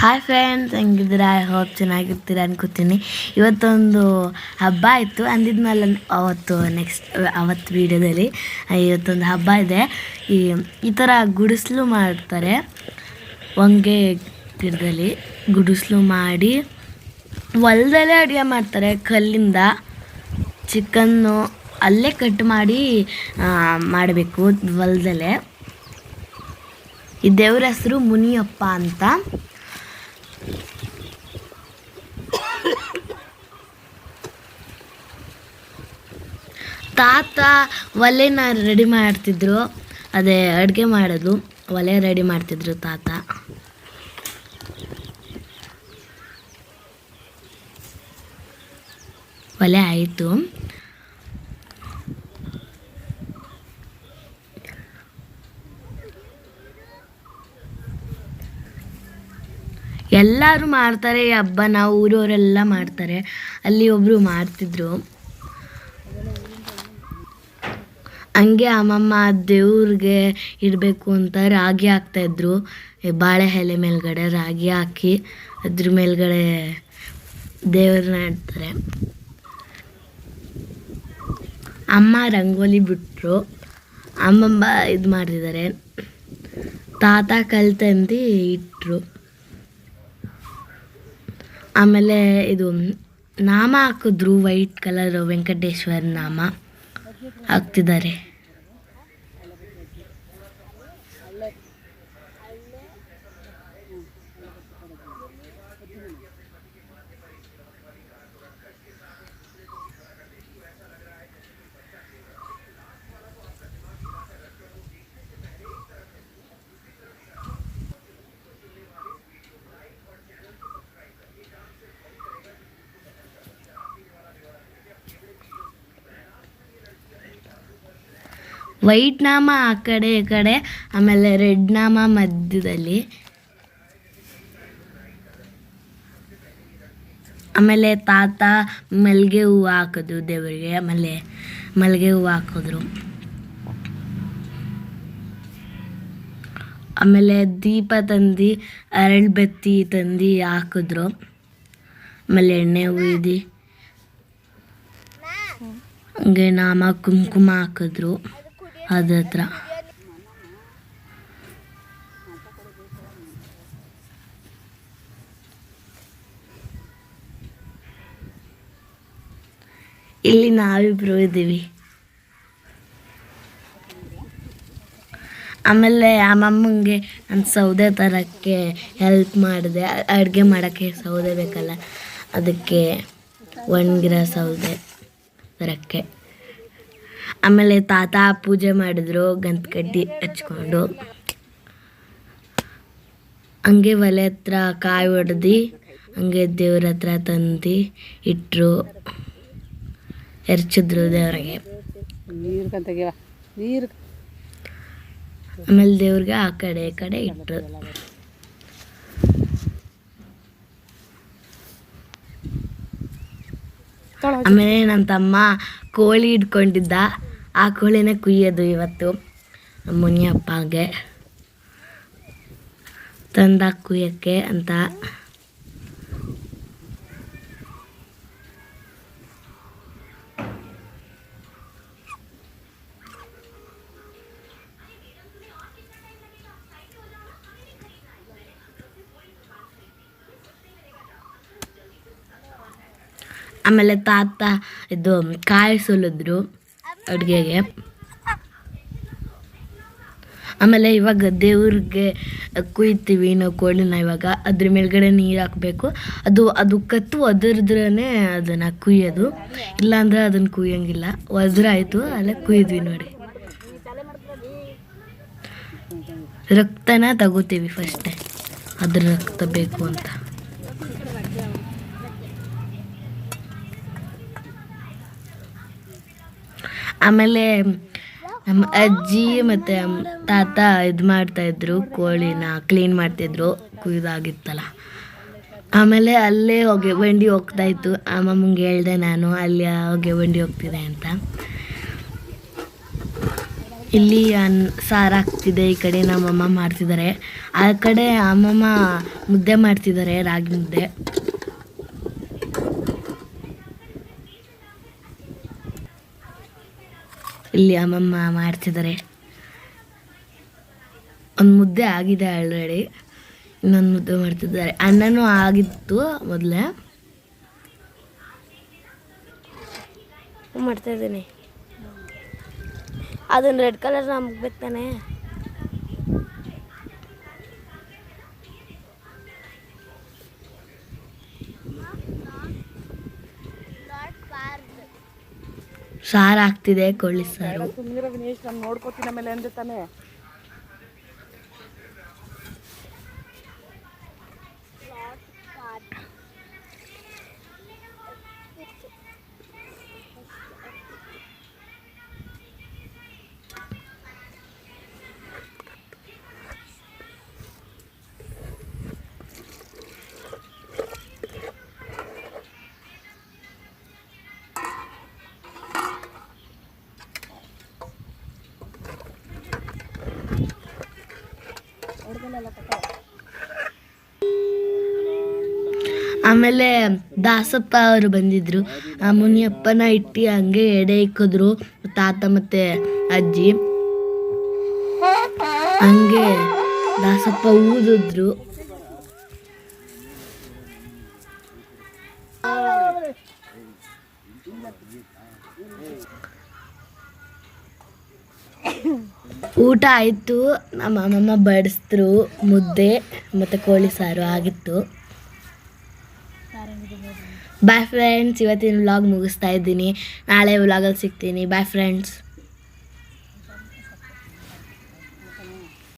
Hi friends, ಹೆಂಗಿದ್ದೀರಾ? I hope ಚೆನ್ನಾಗಿರ್ತೀರ ಅನ್ಕೋತೀನಿ. ಇವತ್ತೊಂದು ಹಬ್ಬ ಇತ್ತು ಅಂದಿದ್ಮೇಲೆ ಅವತ್ತು ವೀಡಿಯೋದಲ್ಲಿ ಇವತ್ತೊಂದು ಹಬ್ಬ ಇದೆ. ಈ ಥರ ಗುಡಿಸಲು ಮಾಡ್ತಾರೆ. ಹೊಂಗೆ ಗಿಡದಲ್ಲಿ ಗುಡಿಸಲು ಮಾಡಿ ಹೊಲದಲ್ಲೇ ಅಡುಗೆ ಮಾಡ್ತಾರೆ. ಕಲ್ಲಿಂದ ಚಿಕನ್ನು ಅಲ್ಲೇ ಕಟ್ ಮಾಡಿ ಮಾಡಬೇಕು ಹೊಲದಲ್ಲೇ. ಈ ದೇವ್ರ ಹೆಸರು ಮುನಿಯಪ್ಪ ಅಂತ. ತಾತ ಒಲೆನ ರೆಡಿ ಮಾಡ್ತಿದ್ರು, ಅದೇ ಅಡುಗೆ ಮಾಡೋದು. ಒಲೆ ರೆಡಿ ಮಾಡ್ತಿದ್ರು ತಾತ. ಒಲೆ ಆಯಿತು. ಎಲ್ಲರೂ ಮಾಡ್ತಾರೆ ಈ ಹಬ್ಬನ, ಊರವರೆಲ್ಲ ಮಾಡ್ತಾರೆ. ಅಲ್ಲಿ ಒಬ್ಬರು ಮಾಡ್ತಿದ್ರು. ಹಂಗೆ ಅಮ್ಮಮ್ಮ ದೇವ್ರಿಗೆ ಇಡಬೇಕು ಅಂತ ರಾಗಿ ಹಾಕ್ತಾಯಿದ್ರು. ಬಾಳೆ ಎಲೆ ಮೇಲ್ಗಡೆ ರಾಗಿ ಹಾಕಿ ಅದ್ರ ಮೇಲ್ಗಡೆ ದೇವ್ರನ್ನ ಇಡ್ತಾರೆ. ಅಮ್ಮ ರಂಗೋಲಿ ಬಿಟ್ಟರು, ಅಮ್ಮಮ್ಮ ಇದು ಮಾಡಿದ್ದಾರೆ. ತಾತ ಕಲ್ತಂದು ಇಟ್ಟರು. ಆಮೇಲೆ ಇದು ನಾಮ ಹಾಕಿದ್ರು, ವೈಟ್ ಕಲರ್ ವೆಂಕಟೇಶ್ವರ ನಾಮ ಹಾಕ್ತಿದ್ದಾರೆ. ವೈಟ್ ನಾಮ ಆ ಕಡೆ ಈ ಕಡೆ, ಆಮೇಲೆ ರೆಡ್ ನಾಮ ಮಧ್ಯದಲ್ಲಿ. ಆಮೇಲೆ ತಾತ ಮಲ್ಲಿಗೆ ಹೂವು ಹಾಕಿದ್ರು ದೇವರಿಗೆ. ಆಮೇಲೆ ಮಲ್ಲಿಗೆ ಹೂವು ಹಾಕಿದ್ರು. ಆಮೇಲೆ ದೀಪ ತಂದು ಅರಳು ಬತ್ತಿ ತಂದು ಹಾಕಿದ್ರು. ಆಮೇಲೆ ಎಣ್ಣೆ ಉಯ್ದು ಹಂಗೆ ನಾಮ ಕುಂಕುಮ ಹಾಕಿದ್ರು ಅದ್ರ ಹತ್ರ. ಇಲ್ಲಿ ನಾವಿಬ್ರು ಇದ್ದೀವಿ. ಆಮೇಲೆ ಅಮ್ಮಮ್ಮಂಗೆ ನಾನು ಸೌದೆ ತರೋಕ್ಕೆ ಹೆಲ್ಪ್ ಮಾಡಿದೆ. ಅಡುಗೆ ಮಾಡೋಕ್ಕೆ ಸೌದೆ ಬೇಕಲ್ಲ, ಅದಕ್ಕೆ ಒಣಗಿರೋ ಸೌದೆ ತರೋಕ್ಕೆ. ಆಮೇಲೆ ತಾತ ಪೂಜೆ ಮಾಡಿದ್ರು ಗಂಧಕಡ್ಡಿ ಹಚ್ಕೊಂಡು. ಹಂಗೆ ಒಲೆ ಹತ್ರ ಕಾಯಿ ಹೊಡೆದು ಹಂಗೆ ದೇವ್ರ ಹತ್ರ ತಂದು ಇಟ್ಟರು, ಎರಚಿದ್ರು ದೇವ್ರಿಗೆ. ಆಮೇಲೆ ದೇವ್ರಿಗೆ ಆ ಕಡೆ ಈ ಕಡೆ ಇಟ್ಟರು. ಆಮೇಲೆ ನನ್ನ ತಮ್ಮ ಕೋಳಿ ಇಟ್ಕೊಂಡಿದ್ದ, ಆ ಕೋಳಿನೇ ಕುಯ್ಯೋದು ಇವತ್ತು ಮುನಿಯಪ್ಪಗೆ ತಂದ ಕುಯ್ಯೋಕ್ಕೆ ಅಂತ. ಆಮೇಲೆ ತಾತ ಇದು ಕಾಯಿ ಸುಲಿದ್ರು ಅಡುಗೆಗೆ. ಆಮೇಲೆ ಇವಾಗ ದೇವ್ರಿಗೆ ಕುಯ್ತೀವಿ ನಾವು ಕೋಳಿನ. ಇವಾಗ ಅದ್ರ ಮೇಲ್ಗಡೆ ನೀರು ಹಾಕಬೇಕು. ಅದು ಕತ್ತು ಒದರಿದ್ರೇ ಅದನ್ನು ಕುಯ್ಯೋದು, ಇಲ್ಲಾಂದ್ರೆ ಅದನ್ನು ಕುಯ್ಯೋಂಗಿಲ್ಲ. ಒದ್ರಾಯಿತು ಅಲ್ಲೇ ಕುಯ್ದ್ವಿ ನೋಡಿ. ರಕ್ತನ ತಗೋತೀವಿ ಫಸ್ಟೇ, ಅದ್ರ ರಕ್ತ ಬೇಕು ಅಂತ. ಆಮೇಲೆ ನಮ್ಮ ಅಜ್ಜಿ ಮತ್ತು ತಾತ ಇದು ಮಾಡ್ತಾಯಿದ್ರು, ಕೋಳಿನ ಕ್ಲೀನ್ ಮಾಡ್ತಿದ್ರು ಕುಯ್ದಾಗಿತ್ತಲ್ಲ. ಆಮೇಲೆ ಅಲ್ಲೇ ಹೊಗೆ ಬಂಡಿ ಹೋಗ್ತಾಯಿತ್ತು. ಅಮ್ಮಮ್ಮಂಗೆ ಹೇಳ್ದೆ ನಾನು, ಅಲ್ಲಿ ಹೊಗೆ ಬಂಡಿ ಹೋಗ್ತಿದೆ ಅಂತ. ಇಲ್ಲಿ ಸಾರು ಹಾಕ್ತಿದೆ, ಈ ಕಡೆ ನಮ್ಮಮ್ಮ ಮಾಡ್ತಿದ್ದಾರೆ, ಆ ಕಡೆ ಅಮ್ಮಮ್ಮ ಮುದ್ದೆ ಮಾಡ್ತಿದ್ದಾರೆ, ರಾಗಿ ಮುದ್ದೆ. ಇಲ್ಲಿ ಅಮ್ಮಮ್ಮ ಮಾಡ್ತಿದ್ದಾರೆ. ಒಂದು ಮುದ್ದೆ ಆಗಿದೆ ಆಲ್ರೆಡಿ, ಇನ್ನೊಂದು ಮುದ್ದೆ ಮಾಡ್ತಿದ್ದಾರೆ. ಅನ್ನನೂ ಆಗಿತ್ತು ಮೊದಲೇ. ಮಾಡ್ತಾ ಇದ್ದೀನಿ. ಅದನ್ನು ರೆಡ್ ಕಲರ್ ಮುಗ್ಬೇಕು ತಾನೆ. ಸಾರು ಆಗ್ತಿದೆ, ಕೋಳಿ ಸಾರು. ನೋಡ್ಕೋತೀನಿ ಆಮೇಲೆ ಅಂದ್ರೆ ತಾನೆ. ಆಮೇಲೆ ದಾಸಪ್ಪ ಅವರು ಬಂದಿದ್ರು. ಆ ಮುನಿಯಪ್ಪನ ಇಟ್ಟು ಹಂಗೆ ಎಡೆ ಇಕ್ಕಿದ್ರು, ತಾತ ಮತ್ತೆ ಅಜ್ಜಿ. ಹಂಗೆ ದಾಸಪ್ಪ ಊದಿದ್ರು. ಊಟ ಆಯಿತು. ನಮ್ಮ ಅಮ್ಮಮ್ಮ ಬಡಿಸಿದ್ರು, ಮುದ್ದೆ ಮತ್ತು ಕೋಳಿ ಸಾರು ಆಗಿತ್ತು. ಬಾಯ್ ಫ್ರೆಂಡ್ಸ್, ಇವತ್ತಿನ ವ್ಲಾಗ್ ಮುಗಿಸ್ತಾ ಇದ್ದೀನಿ. ನಾಳೆ ವ್ಲಾಗಲ್ಲಿ ಸಿಗ್ತೀನಿ. Bye friends.